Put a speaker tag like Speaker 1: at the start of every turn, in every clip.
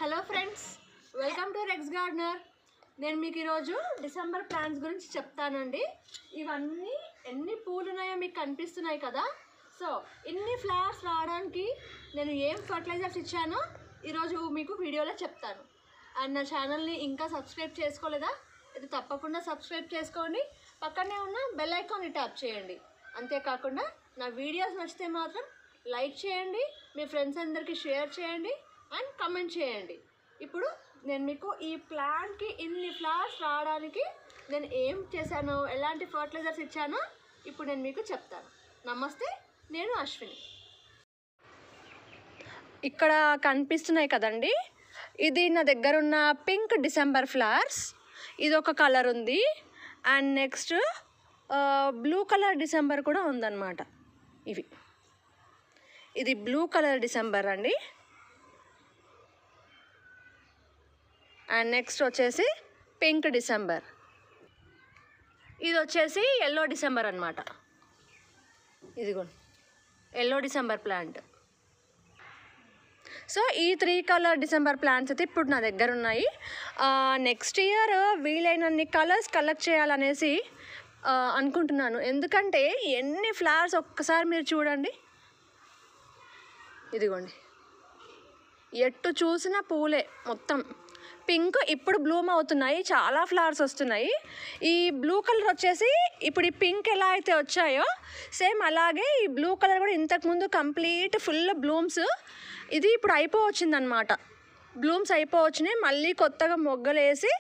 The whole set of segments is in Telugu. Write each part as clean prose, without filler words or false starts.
Speaker 1: Hello friends, welcome to rex gardener. నేను మీకు ఈరోజు డిసెంబర్ ప్లాంట్స్ గురించి చెప్తానండి. ఇవన్నీ ఎన్ని పూలు ఉన్నాయో మీకు కనిపిస్తున్నాయి కదా. సో ఇన్ని ఫ్లవర్స్ రావడానికి నేను ఏం ఫర్టిలైజర్స్ ఇచ్చానో ఈరోజు మీకు వీడియోలో చెప్తాను. అండ్ నా ఛానల్ని ఇంకా సబ్స్క్రైబ్ చేసుకోలేదా? ఇది తప్పకుండా సబ్స్క్రైబ్ చేసుకోండి. పక్కనే ఉన్న బెల్ ఐకాన్ని ట్యాప్ చేయండి. అంతేకాకుండా నా వీడియోస్ నచ్చితే మాత్రం లైక్ చేయండి, మీ ఫ్రెండ్స్ అందరికీ షేర్ చేయండి అండ్ కమెంట్ చేయండి. ఇప్పుడు నేను మీకు ఈ ప్లాంట్కి ఇన్ని ఫ్లవర్స్ రావడానికి నేను ఏం చేశానో, ఎలాంటి ఫర్టిలైజర్స్ ఇచ్చానో ఇప్పుడు నేను మీకు చెప్తాను. నమస్తే, నేను అశ్విని. ఇక్కడ కనిపిస్తున్నాయి కదండి, ఇది నా దగ్గర ఉన్న పింక్ డిసెంబర్ ఫ్లవర్స్. ఇది ఒక కలర్ ఉంది and next blue colour December కూడా ఉందన్నమాట. ఇది బ్లూ కలర్ డిసెంబర్ అండి. అండ్ నెక్స్ట్ వచ్చేసి పింక్ డిసెంబర్. ఇది వచ్చేసి ఎల్లో డిసెంబర్ అనమాట. ఇదిగోండి ఎల్లో డిసెంబర్ ప్లాంట్. సో ఈ 3 కలర్ డిసెంబర్ ప్లాంట్స్ అయితే ఇప్పుడు నా దగ్గర ఉన్నాయి. నెక్స్ట్ ఇయర్ వీలైనన్ని కలర్స్ కలెక్ట్ చేయాలనేసి అనుకుంటున్నాను. ఎందుకంటే ఎన్ని ఫ్లవర్స్ ఒక్కసారి మీరు చూడండి. ఇదిగోండి, ఎటు చూసిన పూలే మొత్తం. పింక్ ఇప్పుడు బ్లూమ్ అవుతున్నాయి, చాలా ఫ్లవర్స్ వస్తున్నాయి. ఈ బ్లూ కలర్ వచ్చేసి ఇప్పుడు ఈ పింక్ ఎలా అయితే వచ్చాయో సేమ్ అలాగే ఈ బ్లూ కలర్ కూడా ఇంతకుముందు కంప్లీట్ ఫుల్ బ్లూమ్స్. ఇది ఇప్పుడు అయిపోవచ్చిందనమాట. బ్లూమ్స్ అయిపోవచ్చినాయి, మళ్ళీ కొత్తగా మొగ్గలేసి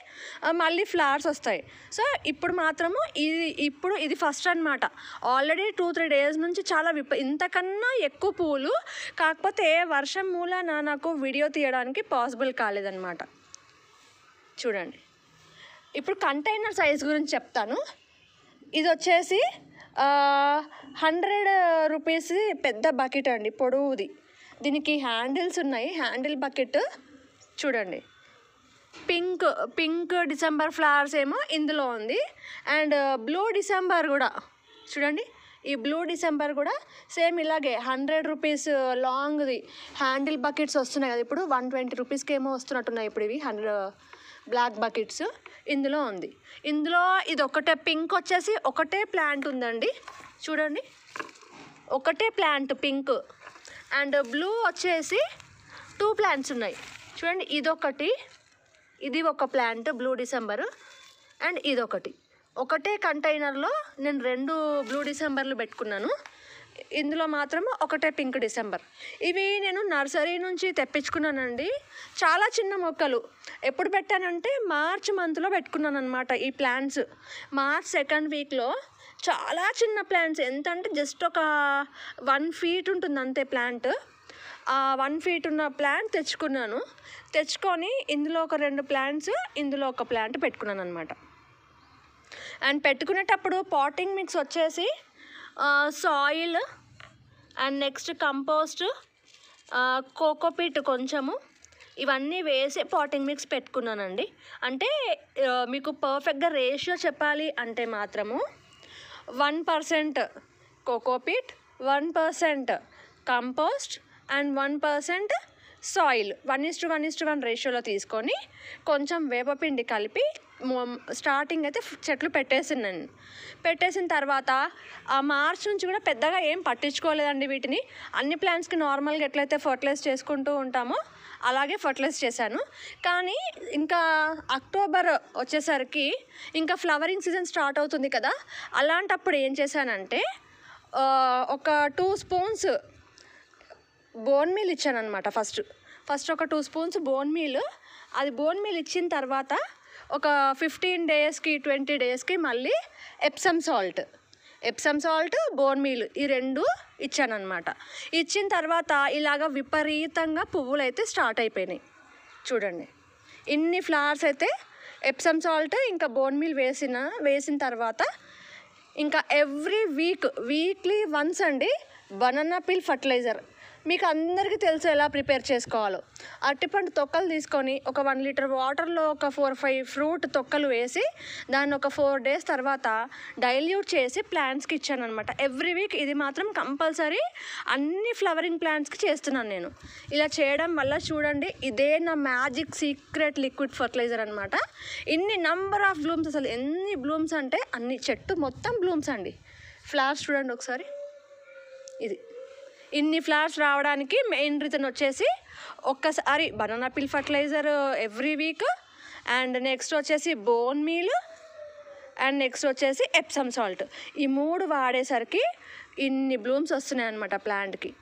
Speaker 1: మళ్ళీ ఫ్లవర్స్ వస్తాయి. సో ఇప్పుడు మాత్రము ఇది ఫస్ట్ అనమాట. ఆల్రెడీ 2-3 డేస్ నుంచి చాలా ఇంతకన్నా ఎక్కువ పూలు, కాకపోతే వర్షం మూలాన నాకు వీడియో తీయడానికి పాసిబుల్ కాలేదన్నమాట. చూడండి, ఇప్పుడు కంటైనర్ సైజ్ గురించి చెప్తాను. ఇది వచ్చేసి 100 రూపీస్ పెద్ద బకెట్ అండి, పొడవుది. దీనికి హ్యాండిల్స్ ఉన్నాయి. హ్యాండిల్ బకెట్ చూడండి. పింక్ డిసెంబర్ ఫ్లవర్స్ ఏమో ఇందులో ఉంది. అండ్ బ్లూ డిసెంబర్ కూడా చూడండి. ఈ బ్లూ డిసెంబర్ కూడా సేమ్ ఇలాగే 100 రూపీస్ లాంగ్ది హ్యాండిల్ బకెట్స్ వస్తున్నాయి కదా. ఇప్పుడు 120 రూపీస్కి ఏమో వస్తున్నట్టున్నాయి ఇప్పుడు ఇవి 100 బ్లాక్ బకెట్స్. ఇందులో ఉంది. ఇందులో ఇది ఒకటే పింక్ వచ్చేసి ఒకటే ప్లాంట్ ఉందండి. చూడండి, ఒకటే ప్లాంట్ పింక్. అండ్ బ్లూ వచ్చేసి 2 ప్లాంట్స్ ఉన్నాయి. చూడండి, ఇదొకటి, ఇది ఒక ప్లాంట్ బ్లూ డిసెంబర్. అండ్ ఇదొకటి. ఒకటే కంటైనర్లో నేను 2 బ్లూ డిసెంబర్లు పెట్టుకున్నాను. ఇందులో మాత్రం ఒకటే పింక్ డిసెంబర్. ఇవి నేను నర్సరీ నుంచి తెప్పించుకున్నానండి. చాలా చిన్న మొక్కలు. ఎప్పుడు పెట్టానంటే మార్చ్ మంత్లో పెట్టుకున్నాను అనమాట. ఈ ప్లాంట్స్ మార్చ్ 2nd వీక్లో చాలా చిన్న ప్లాంట్స్. ఎంత అంటే జస్ట్ ఒక 1 ఫీట్ ఉంటుంది అంతే ప్లాంట్. ఆ 1 ఫీట్ ఉన్న ప్లాంట్ తెచ్చుకొని ఇందులో ఒక 2 ప్లాంట్స్, ఇందులో ఒక ప్లాంట్ పెట్టుకున్నాను అనమాట. అండ్ పెట్టుకునేటప్పుడు పాటింగ్ మిక్స్ వచ్చేసి soil and next compost, cocopeat కొంచెము, ఇవన్నీ వేసి పాటింగ్ మిక్స్ పెట్టుకున్నానండి. అంటే మీకు పర్ఫెక్ట్గా రేషియో చెప్పాలి అంటే మాత్రము 1% కోకోపీట్, 1% కంపోస్ట్ అండ్ 1% సాయిల్ 1:1:1 రేషియోలో తీసుకొని కొంచెం వేపపిండి కలిపి స్టార్టింగ్ అయితే చెట్లు పెట్టేసిన తర్వాత ఆ మార్చ్ నుంచి కూడా పెద్దగా ఏం పట్టించుకోలేదండి వీటిని. అన్ని ప్లాంట్స్కి నార్మల్గా ఎట్లయితే ఫర్టిలైజ్ చేసుకుంటూ ఉంటామో అలాగే ఫర్టిలైజ్ చేశాను. కానీ ఇంకా అక్టోబర్ వచ్చేసరికి ఇంకా ఫ్లవరింగ్ సీజన్ స్టార్ట్ అవుతుంది కదా. అలాంటప్పుడు ఏం చేశానంటే ఒక 2 స్పూన్స్ బోన్ మీల్ ఇచ్చాను అనమాట. ఫస్ట్ ఒక 2 స్పూన్స్ బోన్ మీల్. అది బోన్ మీల్ ఇచ్చిన తర్వాత ఒక 15 డేస్కి 20 డేస్కి మళ్ళీ ఎప్సమ్ సాల్ట్ బోన్ మీల్ ఈ 2 ఇచ్చాను అనమాట. ఇచ్చిన తర్వాత ఇలాగ విపరీతంగా పువ్వులు అయితే స్టార్ట్ అయిపోయినాయి. చూడండి, ఇన్ని ఫ్లవర్స్ అయితే ఎప్సమ్ సాల్ట్ ఇంకా బోన్ మీల్ వేసిన తర్వాత ఇంకా వీక్లీ వన్స్ అండి బనానా పీల్ ఫర్టిలైజర్ మీకు అందరికీ తెలుసు ఎలా ప్రిపేర్ చేసుకోవాలో. అరటిపండు తొక్కలు తీసుకొని ఒక 1 లీటర్ వాటర్లో ఒక 4-5 ఫ్రూట్ తొక్కలు వేసి దాన్ని ఒక 4 days తర్వాత డైల్యూట్ చేసి ప్లాంట్స్కి ఇచ్చాను అనమాట. ఎవ్రీ వీక్ ఇది మాత్రం కంపల్సరీ అన్ని ఫ్లవరింగ్ ప్లాంట్స్కి చేస్తున్నాను నేను. ఇలా చేయడం వల్ల చూడండి, ఇదే నా మ్యాజిక్ సీక్రెట్ లిక్విడ్ ఫర్టిలైజర్ అనమాట. ఇన్ని నంబర్ ఆఫ్ బ్లూమ్స్, అసలు ఎన్ని బ్లూమ్స్ అంటే అన్ని, చెట్టు మొత్తం బ్లూమ్స్ అండి. ఫ్లవర్స్ చూడండి ఒకసారి, ఇది ఇన్ని ఫ్లవర్స్ రావడానికి మెయిన్ రీజన్ వచ్చేసి ఒక్కసారి banana peel fertilizer every week, and next వచ్చేసి బోన్ మీల్, అండ్ నెక్స్ట్ వచ్చేసి ఎప్సమ్ సాల్ట్. ఈ 3 వాడేసరికి ఇన్ని బ్లూమ్స్ వస్తున్నాయి అన్నమాట ప్లాంట్కి.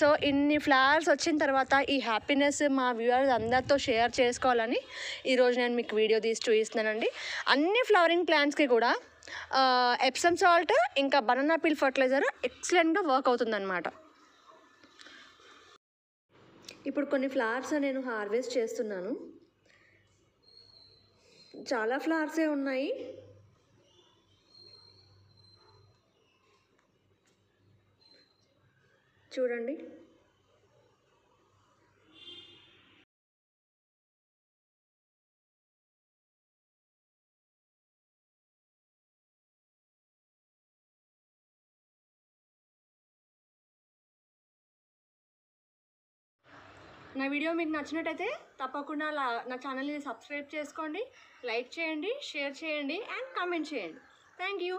Speaker 1: సో ఇన్ని ఫ్లవర్స్ వచ్చిన తర్వాత ఈ హ్యాపీనెస్ మా వ్యూవర్స్ అందరితో షేర్ చేసుకోవాలని ఈరోజు నేను మీకు వీడియో తీసి చూపిస్తున్నానండి. అన్ని ఫ్లవరింగ్ ప్లాంట్స్కి కూడా ఎప్సమ్ సాల్ట్ ఇంకా బనానా పిల్ ఫర్టిలైజర్ ఎక్సలెంట్గా వర్క్ అవుతుందన్నమాట. ఇప్పుడు కొన్ని ఫ్లవర్స్ నేను హార్వెస్ట్ చేస్తున్నాను. చాలా ఫ్లవర్సే ఉన్నాయి. చూడండి, నా వీడియో మీకు నచ్చినట్టయితే తప్పకుండా నా ఛానల్ని సబ్స్క్రైబ్ చేసుకోండి, లైక్ చేయండి, షేర్ చేయండి అండ్ కామెంట్ చేయండి. Thank you.